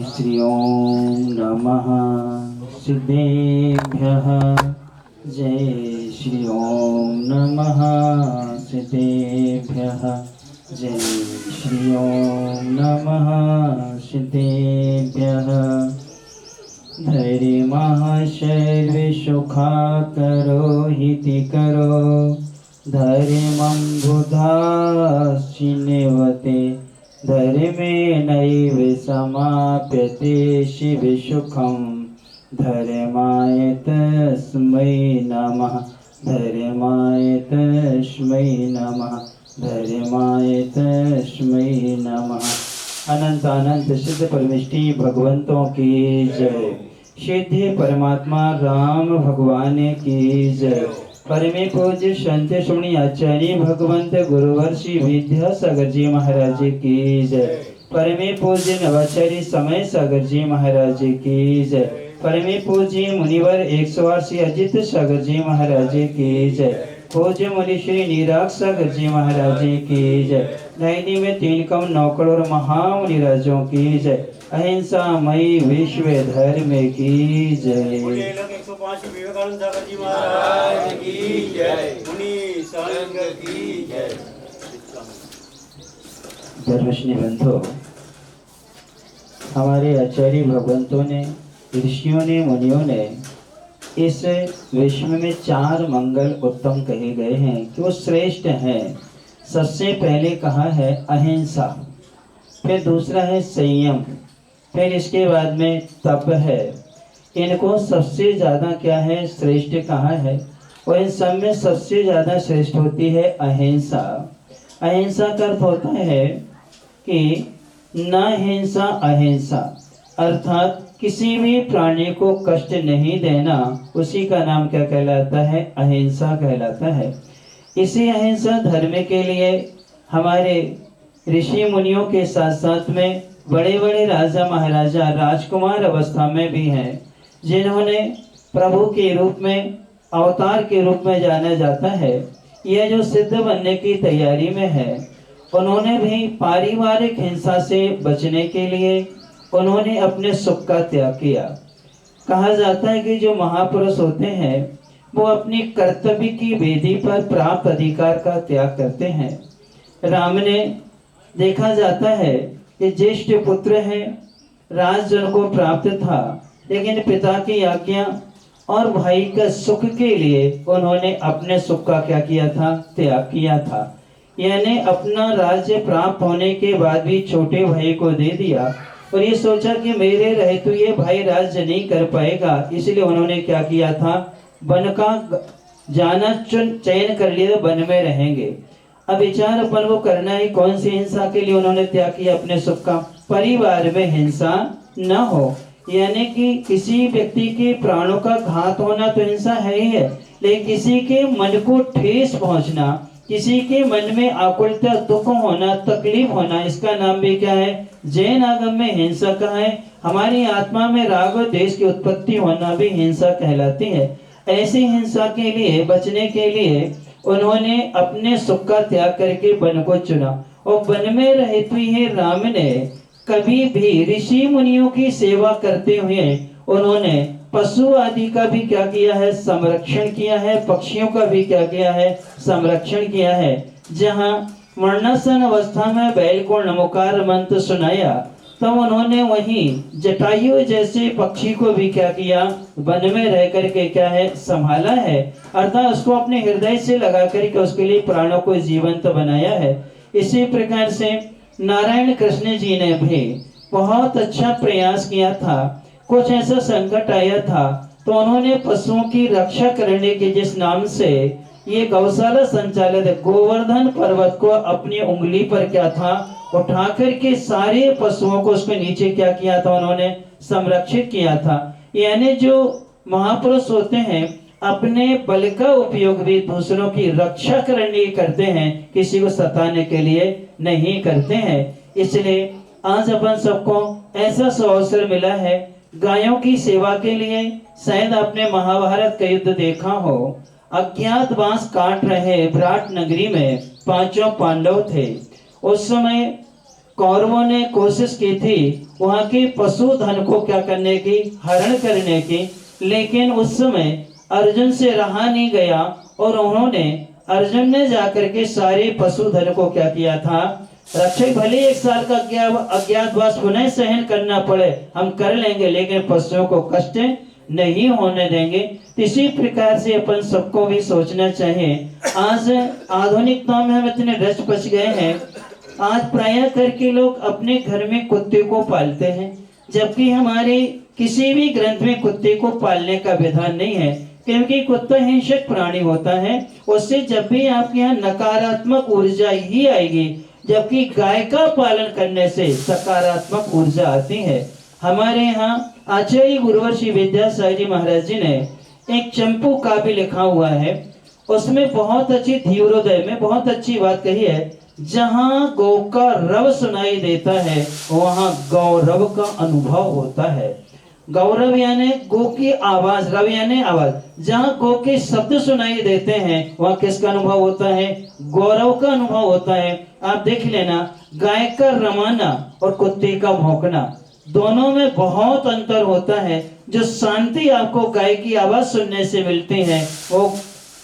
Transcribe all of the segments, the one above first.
श्री ओम नमः सिद्धेभ्यः। जय श्री ओम नमः सिद्धेभ्यः। जय श्री ओम नमः सिद्धेभ्यः। धैर्यमः शैर्विशुखा करो हिति करो। धैर्यमं बुधाश्चिन्यवते। धर्मेणैव समाप्यते शिवसुखं। धर्माय तस्मै नमः। धर्माय तस्मै नमः। धर्माय तस्मै नमः। अनंत अनंत सिद्ध परमेष्टि भगवंतों की जय। सिद्धि परमात्मा राम भगवान की जय। परमे पूज्य संत सुमणि आचार्य भगवंत गुरुवर्षि विद्यासागर जी महाराज की जय। परमे पूज्य नवाचार्य समय सागर जी महाराज की जय। परमे पूज्य मुनिवर 180 अजित सागर जी महाराज की जय। पूज्य मुनि श्री निराग सागर जी महाराज की जय। नैनी में 3 कम 9 करोड़ महामुनिराजों की जय। अहिंसा मई विश्व धर्म की जय। 105 विवेकानंद सागर जी महाराज की जय। मुनि संघ की जय। धर्मश्री बंधु, हमारे आचार्य भगवंतों ने, ऋषियों ने, मुनियों ने इस विश्व में 4 मंगल उत्तम कहे गए हैं कि वो श्रेष्ठ हैं। सबसे पहले कहा है अहिंसा, फिर दूसरा है संयम, फिर इसके बाद में तप है। इनको सबसे ज़्यादा क्या है श्रेष्ठ कहा है, और इन सब में सबसे ज़्यादा श्रेष्ठ होती है अहिंसा। अहिंसा का अर्थ होता है कि न हिंसा अहिंसा, अर्थात किसी भी प्राणी को कष्ट नहीं देना, उसी का नाम क्या कहलाता है, अहिंसा कहलाता है। इसी अहिंसा धर्म के लिए हमारे ऋषि मुनियों के साथ साथ में बड़े बड़े राजा महाराजा राजकुमार अवस्था में भी हैं, जिन्होंने प्रभु के रूप में, अवतार के रूप में जाना जाता है। यह जो सिद्ध बनने की तैयारी में है, उन्होंने भी पारिवारिक हिंसा से बचने के लिए उन्होंने अपने सुख का त्याग किया। कहा जाता है कि जो महापुरुष होते हैं वो अपनी कर्तव्य की वेदी पर प्राप्त अधिकार का त्याग करते हैं। राम ने, देखा जाता है कि ज्येष्ठ पुत्र हैं, राजजन को प्राप्त था, लेकिन पिता की आज्ञा और भाई के सुख के लिए उन्होंने अपने सुख का क्या किया था, त्याग किया था। यानी अपना राज्य प्राप्त होने के बाद भी छोटे भाई को दे दिया और ये सोचा कि मेरे रहे तो ये भाई राज्य नहीं कर पाएगा, इसलिए उन्होंने क्या किया था, वन का जाना चयन कर लिया, वन में रहेंगे। अब विचार अपन को करना है कौन सी हिंसा के लिए उन्होंने त्याग किया अपने सुख का, परिवार में हिंसा न हो। यानी कि किसी व्यक्ति के प्राणों का घात होना तो हिंसा है ही है, लेकिन किसी के मन को ठेस पहुंचना, किसी के मन में आकुलता, दुख होना, तकलीफ होना, इसका नाम भी क्या है, जैन आगम में हिंसा का है। हमारी आत्मा में राग और द्वेष की उत्पत्ति होना भी हिंसा कहलाती है। ऐसी हिंसा के लिए बचने के लिए उन्होंने अपने सुख का त्याग करके वन को चुना, और वन में रहते हुए राम ने कभी भी ऋषि मुनियों की सेवा करते हुए उन्होंने पशु आदि का भी क्या किया है, संरक्षण किया है, पक्षियों का भी क्या किया है, संरक्षण किया है। जहाँ मरणासन अवस्था में बैल को नमोकार मंत्र सुनाया, तब उन्होंने वहीं जटायु जैसे पक्षी को भी क्या किया, वन में रह करके क्या है, संभाला है, अर्थात उसको अपने हृदय से लगा करके उसके लिए प्राणों को जीवंत बनाया है। इसी प्रकार से नारायण कृष्ण जी ने भी बहुत अच्छा प्रयास किया था। कुछ ऐसा संकट आया था तो उन्होंने पशुओं की रक्षा करने के जिस नाम से ये गौशाला संचालित गोवर्धन पर्वत को अपनी उंगली पर क्या था, उठा करके सारे पशुओं को उसके नीचे क्या किया था, उन्होंने संरक्षित किया था। यानी जो महापुरुष होते हैं अपने बल का उपयोग भी दूसरों की रक्षा करने करते हैं, किसी को सताने के लिए नहीं करते हैं। इसलिए आज अपन सबको ऐसा अवसर मिला है गायों की सेवा के लिए। शायद आपने महाभारत का युद्ध देखा हो, अज्ञातवास काट रहे विराट नगरी में 5 पांडव थे। उस समय कौरवों ने कोशिश की थी वहां के पशुधन को क्या करने की, हरण करने की, लेकिन उस समय अर्जुन से रहा नहीं गया और उन्होंने, अर्जुन ने जाकर के सारे पशुधन को क्या किया था, रक्षक भले 1 साल का अज्ञातवास पुनः सहन करना पड़े हम कर लेंगे, लेकिन पशुओं को कष्ट नहीं होने देंगे। इसी प्रकार से अपन सबको भी सोचना चाहिए। आज आधुनिकता में हम इतने रच पच गए हैं, आज प्राय करके लोग अपने घर में कुत्ते को पालते हैं, जबकि हमारे किसी भी ग्रंथ में कुत्ते को पालने का विधान नहीं है, क्योंकि कुत्ता हिंसक प्राणी होता है। उससे जब भी आपके यहाँ नकारात्मक ऊर्जा ही आएगी, जबकि गाय का पालन करने से सकारात्मक ऊर्जा आती है। हमारे यहाँ आचार्य गुरुवर श्री विद्यासागर जी महाराज जी ने एक चंपू काव्य लिखा हुआ है, उसमें बहुत अच्छी धीरोदय में बहुत अच्छी बात कही है, जहां गौ का रव सुनाई देता है वहां गौरव का अनुभव होता है। गौरव यानी गौ की आवाज, रव यानी आवाज, जहां गौ के शब्द सुनाई देते हैं वहां किसका अनुभव होता है, गौरव का अनुभव होता है। आप देख लेना, गाय का रमाना और कुत्ते का भौंकना दोनों में बहुत अंतर होता है। जो शांति आपको गाय की आवाज सुनने से मिलती है वो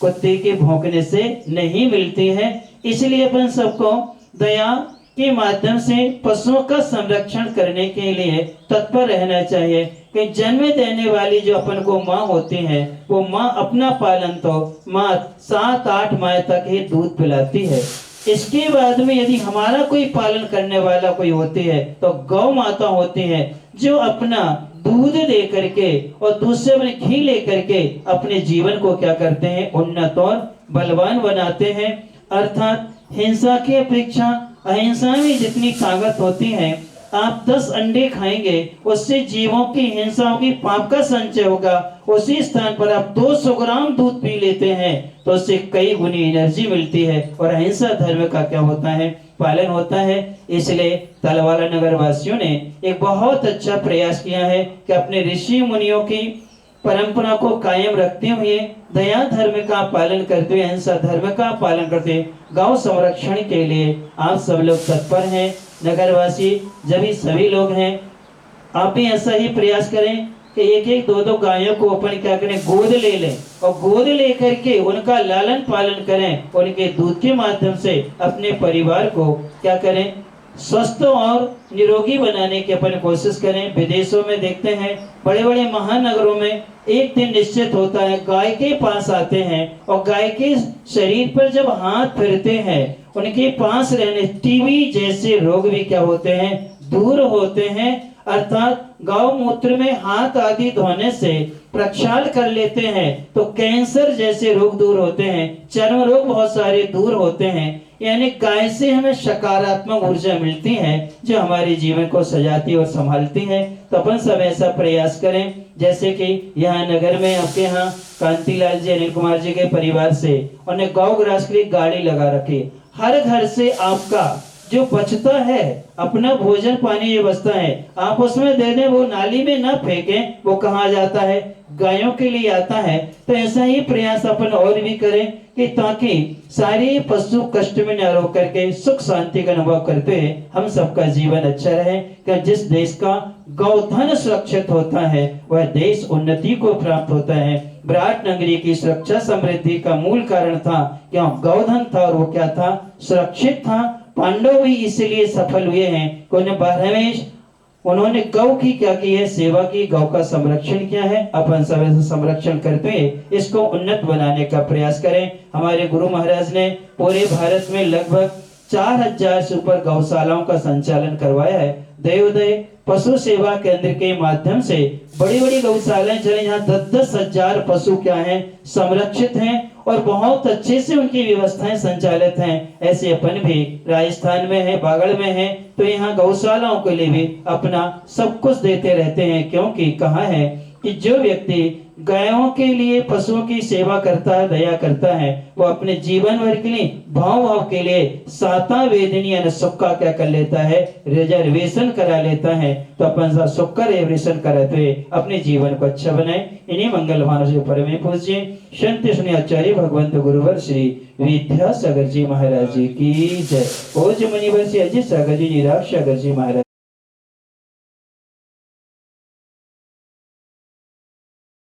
कुत्ते के भौंकने से नहीं मिलती है। इसलिए अपन सबको दया के माध्यम से पशुओं का संरक्षण करने के लिए तत्पर रहना चाहिए कि जन्म देने वाली जो अपन को माँ होती है वो माँ अपना पालन तो माँ 7-8 माह तक ही दूध पिलाती है। इसके बाद में यदि हमारा कोई पालन करने वाला कोई होती है तो गौ माता होती है, जो अपना दूध दे करके और दूध से अपने घी ले करके अपने जीवन को क्या करते हैं, उन्नत और बलवान बनाते हैं। अर्थात हिंसा की अपेक्षा अहिंसा में जितनी ताकत होती है, आप 10 अंडे खाएंगे उससे जीवों की हिंसा होगी, पाप का संचय होगा। उसी स्थान पर आप 200 ग्राम दूध पी लेते हैं तो उससे कई गुनी एनर्जी मिलती है और अहिंसा धर्म का क्या होता है, पालन होता है। इसलिए तलवाड़ा नगर वासियों ने एक बहुत अच्छा प्रयास किया है कि अपने ऋषि मुनियों की परंपरा को कायम रखते हुए, दया धर्म का पालन करते हुए, अहिंसा धर्म का पालन करते हुए गौ संरक्षण के लिए आप सब लोग तत्पर हैं। नगरवासी जब भी सभी लोग हैं, आप भी ऐसा ही प्रयास करें कि 1-1, 2-2 गायों को अपन क्या करें, गोद ले लें और गोद लेकर के उनका लालन पालन करें। उनके दूध के माध्यम से अपने परिवार को क्या करें, स्वस्थ और निरोगी बनाने की अपन कोशिश करें। विदेशों में देखते हैं, बड़े बड़े महानगरों में एक दिन निश्चित होता है, गाय के पास आते हैं और गाय के शरीर पर जब हाथ फिरते हैं उनके पास रहने टीबी जैसे रोग भी क्या होते हैं, दूर होते हैं। अर्थात गौमूत्र में हाथ आदि धोने से प्रक्षाल कर लेते हैं तो कैंसर जैसे रोग दूर होते हैं, चर्म रोग बहुत सारे दूर होते हैं। यानी गाय से हमें सकारात्मक ऊर्जा मिलती है जो हमारे जीवन को सजाती और संभालती है। तो अपन सब ऐसा प्रयास करें, जैसे कि यहाँ नगर में आपके यहाँ कांतिलाल जी, अनिल कुमार जी के परिवार से उन्हें गौ ग्रास के लिए गाड़ी लगा रखी। हर घर से आपका जो बचता है, अपना भोजन पानी ये बचता है, आप उसमें दे दें, वो नाली में ना फेंकें, वो कहाँ जाता है, गायों के लिए आता है। तो ऐसा ही प्रयास अपन और भी करें कि ताकि सारे पशु कष्ट में न रो करके सुख शांति का अनुभव करते हैं, हम सबका जीवन अच्छा रहे। कि जिस देश का गौधन सुरक्षित होता है वह देश उन्नति को प्राप्त होता है। विराट नगरी की सुरक्षा समृद्धि का मूल कारण था क्यों, गौधन था और वो क्या था, सुरक्षित था। पांडव भी इसलिए सफल हुए हैं कि उन्हें 12वें उन्होंने गौ की क्या की है, सेवा की, गौ का संरक्षण किया है। अपन सब ऐसा संरक्षण करते हैं, इसको उन्नत बनाने का प्रयास करें। हमारे गुरु महाराज ने पूरे भारत में लगभग 4000 से ऊपर गौशालाओं का संचालन करवाया है। देवोदय पशु सेवा केंद्र के माध्यम से बड़ी बड़ी गौशालाएं चले, यहाँ 10-10 हजार पशु क्या हैं, संरक्षित हैं और बहुत अच्छे से उनकी व्यवस्थाएं संचालित हैं। ऐसे अपन भी राजस्थान में है, बागड़ में है, तो यहाँ गौशालाओं के लिए भी अपना सब कुछ देते रहते हैं। क्योंकि कहा है कि जो व्यक्ति गायों के लिए पशुओं की सेवा करता है, दया करता है, वो अपने जीवन भर के लिए भाव के लिए साता वेदनी यानी सुख का क्या कर लेता है, रिजर्वेशन करा लेता है। तो अपन सुख का रिजर्वेशन कराते हुए अपने जीवन को अच्छा बनाए। इन्हीं मंगल भानु से परमे पूज्य संत सुनि आचार्य भगवंत गुरुवर श्री विद्यासागर जी महाराज जी की जय। ओज मुनिवर श्री अजित सागर जी निराश सागर जी महाराज।